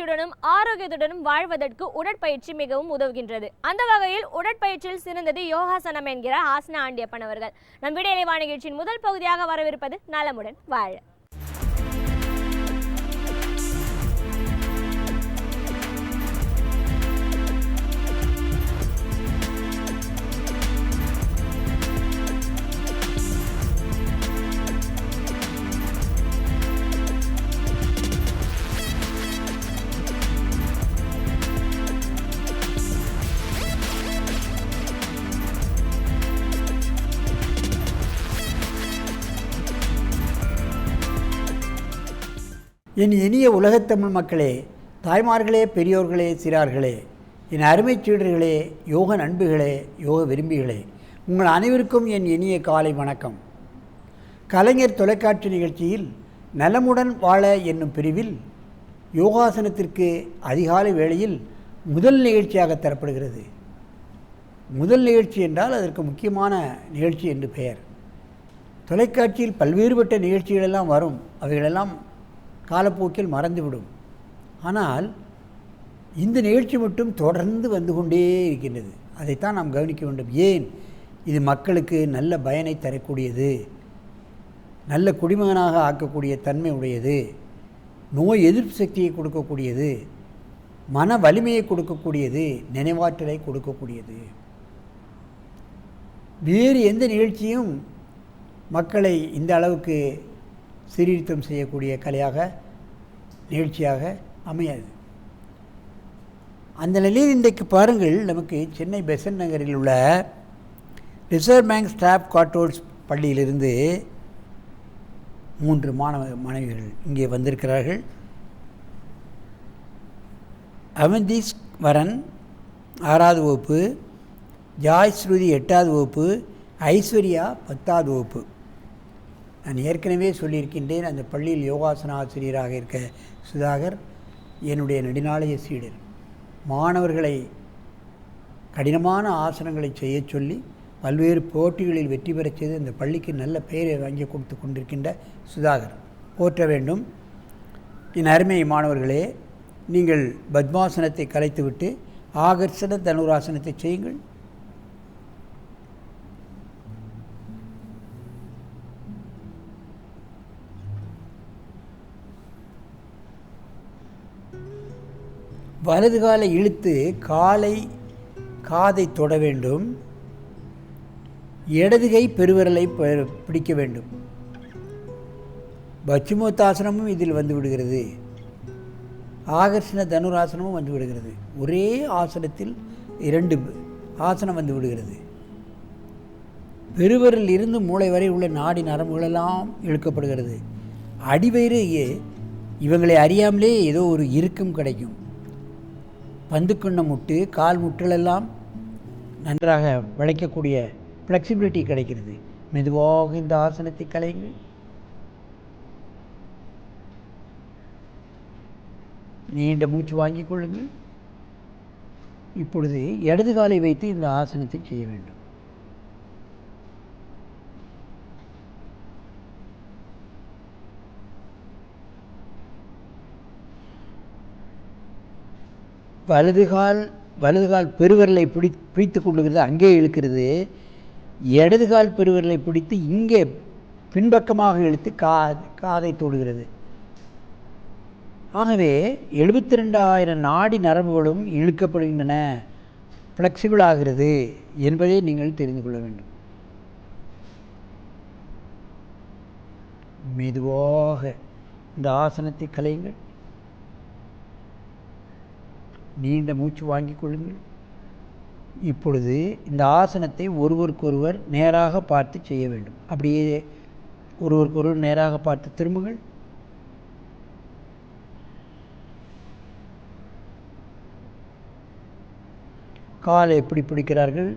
ஆயுளுடனும் ஆரோக்கியத்துடனும் வாழ்வதற்கு உடற்பயிற்சி மிகவும் உதவுகின்றது. அந்த வகையில் உடற்பயிற்சியில் சிறந்தது யோகாசனம் என்கிறார் ஆசனா ஆண்டியப்பன் அவர்கள். நம் விடையிலைவா நிகழ்ச்சியின் முதல் பகுதியாக வரவிருப்பது நலமுடன் வாழ. என் இனிய உலகத்தமிழ் மக்களே, தாய்மார்களே, பெரியோர்களே, சிறார்களே, என் அருமை சீடர்களே, யோக நண்புகளே, யோக விரும்பிகளே, உங்கள் அனைவருக்கும் என் இனிய காலை வணக்கம். கலைஞர் தொலைக்காட்சி நிகழ்ச்சியில் நலமுடன் வாழ என்னும் பிரிவில் யோகாசனத்திற்கு அதிகாலை வேளையில் முதல் நிகழ்ச்சியாக தரப்படுகிறது. முதல் நிகழ்ச்சி என்றால் அதற்கு முக்கியமான நிகழ்ச்சி என்று பெயர். தொலைக்காட்சியில் பல்வேறுபட்ட நிகழ்ச்சிகளெல்லாம் வரும், அவைகளெல்லாம் காலப்போக்கில் மறந்துவிடும். ஆனால் இந்த நிகழ்ச்சி மட்டும் தொடர்ந்து வந்து கொண்டே இருக்கின்றது. அதைத்தான் நாம் கவனிக்க வேண்டும். ஏன்? இது மக்களுக்கு நல்ல பயனை தரக்கூடியது, நல்ல குடிமகனாக ஆக்கக்கூடிய தன்மை உடையது, நோய் எதிர்ப்பு சக்தியை கொடுக்கக்கூடியது, மன வலிமையை கொடுக்கக்கூடியது, நினைவாற்றலை கொடுக்கக்கூடியது. வேறு எந்த நிகழ்ச்சியும் மக்களை இந்த அளவுக்கு சீர்திருத்தம் செய்யக்கூடிய கலையாக நிகழ்ச்சியாக அமையாது. அந்த நிலையில் இன்றைக்கு பாருங்கள், நமக்கு சென்னை பெசன்ட் நகரில் உள்ள ரிசர்வ் பேங்க் ஸ்டாஃப் குவார்ட்டர்ஸ் பள்ளியிலிருந்து 3 மாணவிகள் இங்கே வந்திருக்கிறார்கள். அவந்தீஸ் வரன் 6வது வகுப்பு, ஜாய் ஸ்ருதி 8வது வகுப்பு, ஐஸ்வர்யா 10வது வகுப்பு. நான் ஏற்கனவே சொல்லியிருக்கின்றேன், அந்த பள்ளியில் யோகாசன ஆசிரியராக இருக்க சுதாகர் என்னுடைய நெடுநாளைய சீடர். மாணவர்களை கடினமான ஆசனங்களை செய்ய சொல்லி பல்வேறு போட்டிகளில் வெற்றி பெறச் செய்து அந்த பள்ளிக்கு நல்ல பெயரை வாங்கி கொடுத்து கொண்டிருக்கின்ற சுதாகர் போற்ற வேண்டும். என் அருமை மாணவர்களே, நீங்கள் பத்மாசனத்தை கலைத்துவிட்டு ஆகர்ஷண தனுராசனத்தை செய்யுங்கள். வலது காலை இழுத்து காதை தொட வேண்டும். இடது கை பெருவிரலை பிடிக்க வேண்டும். பச்சுமோத்தாசனமும் இதில் வந்து விடுகிறது, ஆகர்ஷண தனுராசனமும் வந்து விடுகிறது. ஒரே ஆசனத்தில் 2 ஆசனம் வந்து விடுகிறது. பெருவிரல் இருந்து மூளை வரை உள்ள நாடி நரம்புகளெல்லாம் இழுக்கப்படுகிறது. அடிவயிறு இவங்களை அறியாமலே ஏதோ ஒரு இறுக்கம் கிடைக்கும். பந்துக்குண்ண முட்டு, கால் முட்டுகளெல்லாம் நன்றாக வளைக்கக்கூடிய ஃப்ளெக்சிபிலிட்டி கிடைக்கிறது. மெதுவாக இந்த ஆசனத்தை கலையுங்கள். நீண்ட மூச்சு வாங்கிக் கொள்ளுங்கள். இப்பொழுது இடது காலை வைத்து இந்த ஆசனத்தை செய்ய வேண்டும். வலது கால் பெருவிரலை பிடித்து கொள்ளுகிறது, அங்கே இழுக்கிறது. இடது கால் பெருவிரலை பிடித்து இங்கே பின்பக்கமாக இழுத்து காதை தொடுகிறது. ஆகவே 72,000 நாடி நரம்புகளும் இழுக்கப்படுகின்றன, ஃப்ளெக்சிபிள் ஆகிறது என்பதை நீங்கள் தெரிந்து கொள்ள வேண்டும். மெதுவாக இந்த ஆசனத்தை கலையுங்கள். நீண்ட மூச்சு வாங்கிக் கொள்ளுங்கள். இப்பொழுது இந்த ஆசனத்தை ஒருவருக்கொருவர் நேராக பார்த்து செய்ய வேண்டும். அப்படியே ஒருவருக்கொருவர் நேராக பார்த்து திரும்புங்கள். காலை எப்படி பிடிக்கிறார்கள்,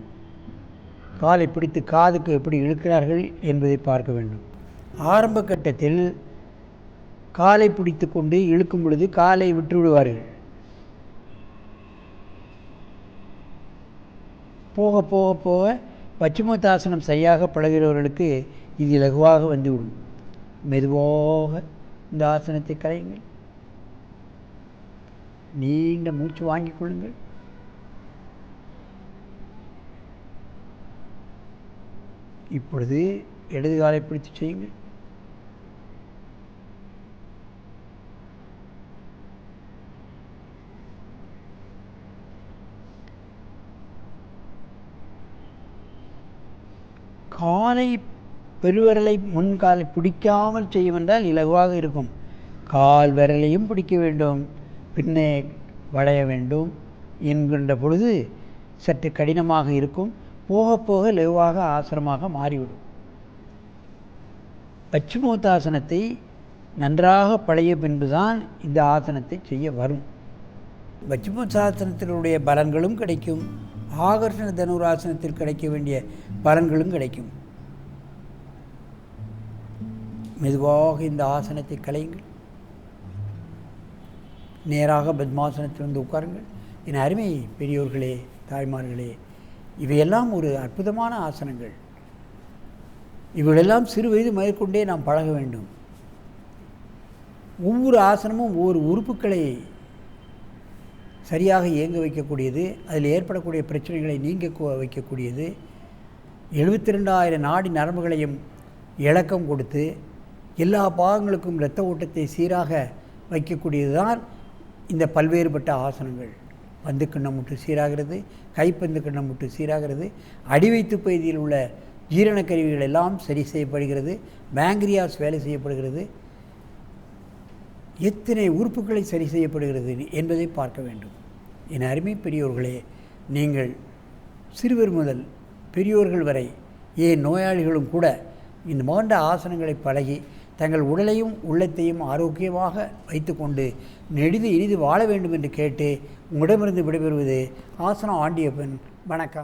காலை பிடித்து காதுக்கு எப்படி இழுக்கிறார்கள் என்பதை பார்க்க வேண்டும். ஆரம்ப கட்டத்தில் காலை பிடித்து கொண்டு இழுக்கும் பொழுது காலை விட்டு விடுவார்கள். போக போக போக பச்சுமோத்தாசனம் சரியாக பழகிறவர்களுக்கு இது இலகுவாக வந்துவிடும். மெதுவாக இந்த ஆசனத்தை கலையுங்கள். நீண்ட மூச்சு வாங்கிக் கொள்ளுங்கள். இப்பொழுது இடது காலை பிடித்து செய்யுங்கள். காலை பெருவிரலை முன்காலை பிடிக்காமல் செய்யுமென்றால் இலகுவாக இருக்கும். கால் விரலையும் பிடிக்க வேண்டும், பின்னே வளைய வேண்டும் என்கின்ற பொழுது சற்று கடினமாக இருக்கும். போக போக லகுவாக ஆசனமாக மாறிவிடும். பச்சுமோத்தாசனத்தை நன்றாக பழைய பின்புதான் இந்த ஆசனத்தை செய்ய வரும். பச்சுமோத்தாசனத்தினுடைய பலன்களும் கிடைக்கும், ஆகர்ஷண தனுராசனத்தில் கிடைக்க வேண்டிய பலன்களும் கிடைக்கும். மெதுவாக இந்த ஆசனத்தை கலையுங்கள். நேராக பத்மாசனத்தில் வந்து உட்காருங்கள். என் அருமை பெரியோர்களே, தாய்மார்களே, இவையெல்லாம் ஒரு அற்புதமான ஆசனங்கள். இவைகளெல்லாம் சிறு வயது மேற்கொண்டே நாம் பழக வேண்டும். ஒவ்வொரு ஆசனமும் ஒவ்வொரு உறுப்புகளை சரியாக இயங்க வைக்கக்கூடியது, அதில் ஏற்படக்கூடிய பிரச்சனைகளை நீங்க வைக்கக்கூடியது, 72,000 நாடி நரம்புகளையும் இலக்கம் கொடுத்து எல்லா பாகங்களுக்கும் இரத்த ஓட்டத்தை சீராக வைக்கக்கூடியது தான் இந்த பல்வேறுபட்ட ஆசனங்கள். பந்து கிண்ணம் முட்டு சீராகிறது, கைப்பந்து கிண்ணம் முட்டு சீராகிறது, அடிவைத்து பகுதியில் உள்ள ஜீரண கருவிகள் எல்லாம் சரி செய்யப்படுகிறது, பேங்க்ரியாஸ் வேலை செய்யப்படுகிறது, எத்தனை உறுப்புகளை சரி செய்யப்படுகிறது என்பதை பார்க்க வேண்டும். என் அருமை பெரியோர்களே, நீங்கள் சிறுவர் முதல் பெரியோர்கள் வரை, ஏன் நோயாளிகளும் கூட இந்த போன்ற ஆசனங்களை பழகி தங்கள் உடலையும் உள்ளத்தையும் ஆரோக்கியமாக வைத்துக்கொண்டு நெடிது இனிது வாழ வேண்டும் என்று கேட்டு உங்களிடமிருந்து விடைபெறுவது ஆசனம் ஆண்டியப்பன். வணக்கம்.